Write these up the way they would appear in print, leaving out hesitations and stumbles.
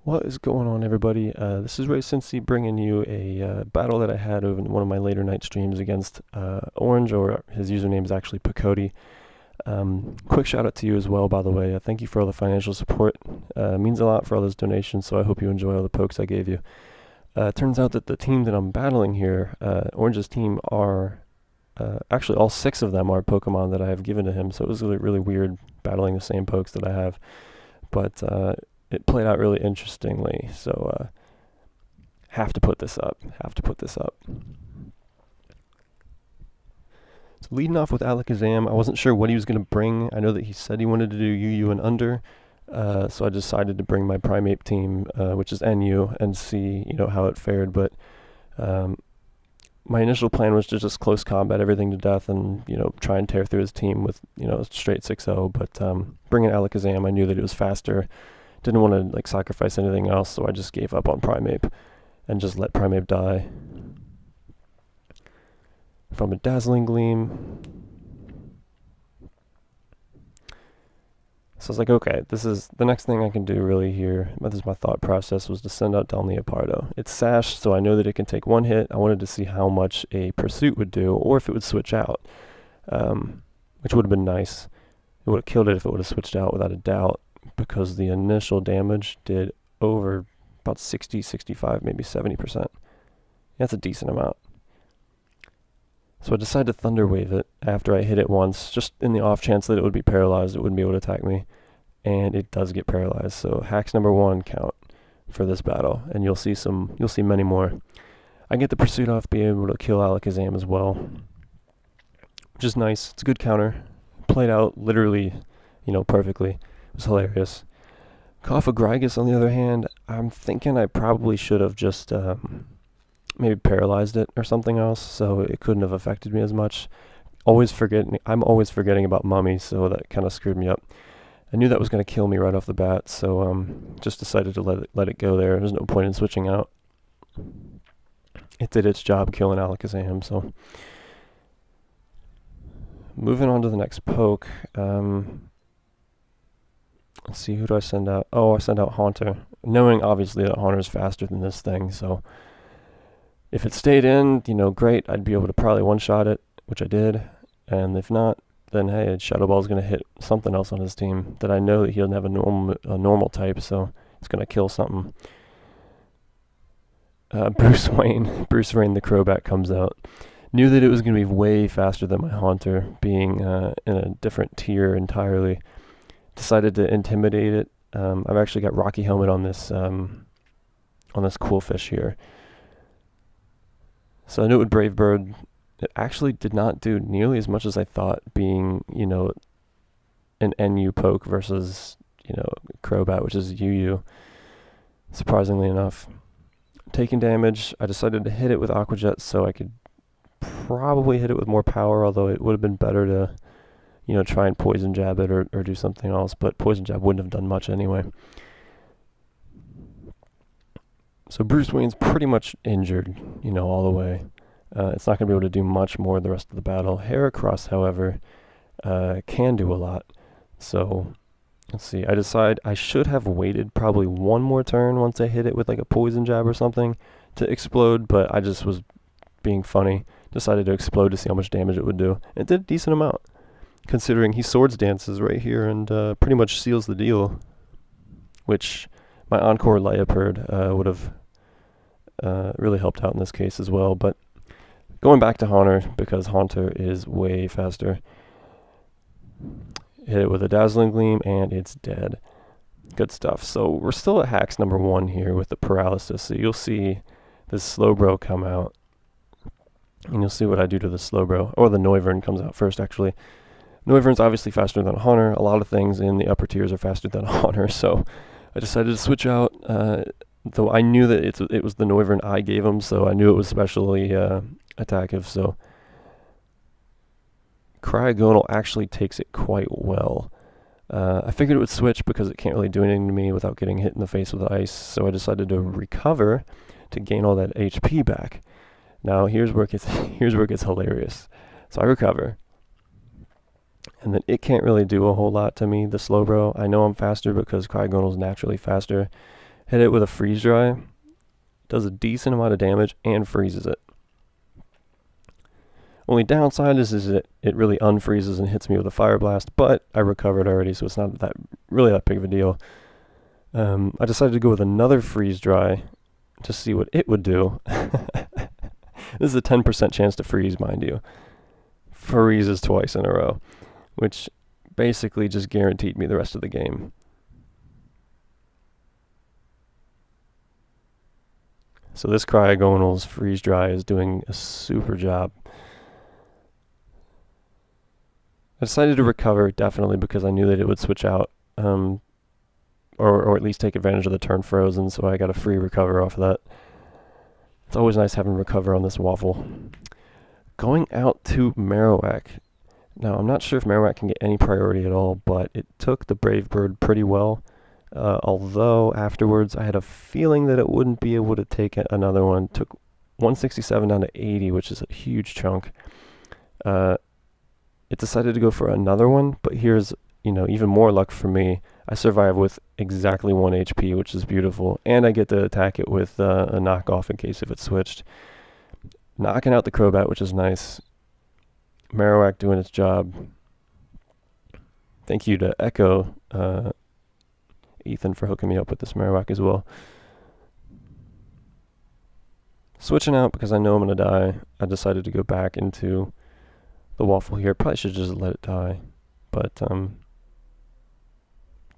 What is going on, everybody? This is Ray Cincy bringing you a battle that I had over one of my later night streams against Orange, or his username is actually Pacody. Quick shout out to you as well, by the way. Thank you for all the financial support. It means a lot for all those donations, so I hope you enjoy all the pokes I gave you. Turns out that the team that I'm battling here, Orange's team, are actually all 6 of them are Pokemon that I have given to him, so it was really, really weird battling the same pokes that I have. But it played out really interestingly, so have to put this up. So leading off with Alakazam, I wasn't sure what he was going to bring. I know that he said he wanted to do UU and under, so I decided to bring my Primeape team, which is NU, and see how it fared. But my initial plan was to just close combat everything to death and try and tear through his team with straight 6-0. But bringing Alakazam, I knew that it was faster. Didn't want to sacrifice anything else, so I just gave up on Primeape and just let Primeape die. From a Dazzling Gleam. So I was like, okay, this is the next thing I can do really here. This is my thought process, was to send out Del Leopardo. It's Sash, so I know that it can take 1 hit. I wanted to see how much a Pursuit would do, or if it would switch out, which would have been nice. It would have killed it if it would have switched out without a doubt, because the initial damage did over about 60, 65, maybe 70%. That's a decent amount. So I decided to Thunder Wave it after I hit it once, just in the off chance that it would be paralyzed, it wouldn't be able to attack me. And it does get paralyzed, so hacks number 1 count for this battle, and you'll see many more. I get the Pursuit off, being able to kill Alakazam as well, which is nice. It's a good counter. Played out literally, perfectly. It was hilarious. Cofagrigus, on the other hand, I'm thinking I probably should have just maybe paralyzed it or something else, so it couldn't have affected me as much. I'm always forgetting about Mummy, so that kind of screwed me up. I knew that was going to kill me right off the bat, so just decided to let it go there. There's no point in switching out. It did its job killing Alakazam, so moving on to the next poke. Let's see, who do I send out? Oh, I send out Haunter, knowing obviously that Haunter is faster than this thing, so if it stayed in, great, I'd be able to probably one-shot it, which I did, and if not, then hey, Shadow Ball is going to hit something else on his team that I know that he doesn't have a normal type, so it's going to kill something. Bruce Wayne the Crobat comes out. Knew that it was going to be way faster than my Haunter, being in a different tier entirely. Decided to intimidate it. I've actually got Rocky Helmet on this Cool Fish here. So I knew it would Brave Bird. It actually did not do nearly as much as I thought, being, an NU poke versus, Crobat, which is UU, surprisingly enough. Taking damage, I decided to hit it with Aqua Jet so I could probably hit it with more power, although it would have been better to, try and Poison Jab it or do something else, but Poison Jab wouldn't have done much anyway. So Bruce Wayne's pretty much injured, all the way. It's not going to be able to do much more the rest of the battle. Heracross, however, can do a lot. So, let's see. I decide I should have waited probably 1 more turn once I hit it with a Poison Jab or something to explode, but I just was being funny. Decided to explode to see how much damage it would do. It did a decent amount, considering he Swords Dances right here and pretty much seals the deal, which my Encore Liepard would have really helped out in this case as well. But going back to Haunter, because Haunter is way faster. Hit it with a Dazzling Gleam, and it's dead. Good stuff. So we're still at hacks number 1 here with the paralysis. So you'll see this Slowbro come out, and you'll see what I do to the Slowbro. Or the Noivern comes out first, actually. Noivern's obviously faster than Haunter. A lot of things in the upper tiers are faster than Haunter, so I decided to switch out, though I knew that it was the Noivern I gave him, so I knew it was specially attackive, so Cryogonal actually takes it quite well. I figured it would switch because it can't really do anything to me without getting hit in the face with ice, so I decided to recover to gain all that HP back. Now here's where it gets hilarious. So I recover, and then it can't really do a whole lot to me, the Slowbro. I know I'm faster because Cryogonal's naturally faster, Hit it with a freeze dry. Does a decent amount of damage and freezes it. Only downside is it really unfreezes and hits me with a fire blast, but I recovered already, so it's not really that big of a deal. I decided to go with another freeze dry to see what it would do. This is a 10% chance to freeze, mind you. Freezes twice in a row, which basically just guaranteed me the rest of the game. So this Cryogonal's freeze dry is doing a super job. I decided to recover, definitely, because I knew that it would switch out, or at least take advantage of the turn frozen, so I got a free recover off of that. It's always nice having recover on this waffle. Going out to Marowak. Now, I'm not sure if Marowak can get any priority at all, but it took the Brave Bird pretty well. Although, afterwards, I had a feeling that it wouldn't be able to take another one. It took 167 down to 80, which is a huge chunk. It decided to go for another one, but here's, even more luck for me. I survive with exactly 1 HP, which is beautiful, and I get to attack it with a knockoff in case if it switched. Knocking out the Crobat, which is nice. Marowak doing its job. Thank you to Echo, Ethan, for hooking me up with this Marowak as well. Switching out because I know I'm going to die. I decided to go back into the waffle here. Probably should just let it die, but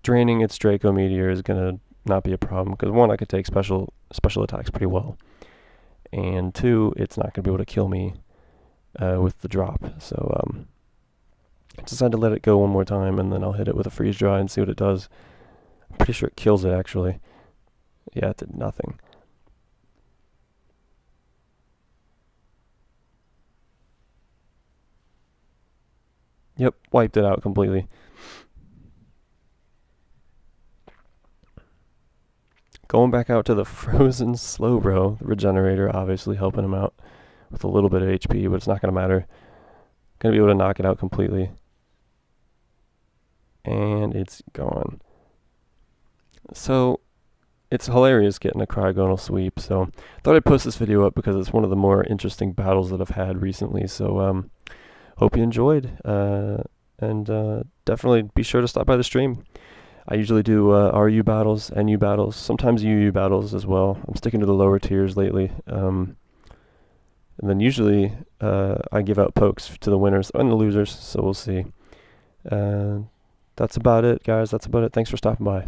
draining its Draco Meteor is gonna not be a problem because 1, I could take special attacks pretty well, and 2, it's not gonna be able to kill me with the drop. So I decided to let it go one more time, and then I'll hit it with a freeze dry and see what it does. I'm pretty sure it kills it actually. Yeah, it did nothing. Yep, wiped it out completely. Going back out to the frozen Slowbro, the regenerator, obviously helping him out with a little bit of HP, but it's not going to matter. Going to be able to knock it out completely. And it's gone. So, it's hilarious getting a Cryogonal sweep, so thought I'd post this video up because it's one of the more interesting battles that I've had recently, so hope you enjoyed, and definitely be sure to stop by the stream. I usually do RU battles, NU battles, sometimes UU battles as well. I'm sticking to the lower tiers lately, and then usually I give out pokes to the winners and the losers, so we'll see. That's about it, guys. That's about it. Thanks for stopping by.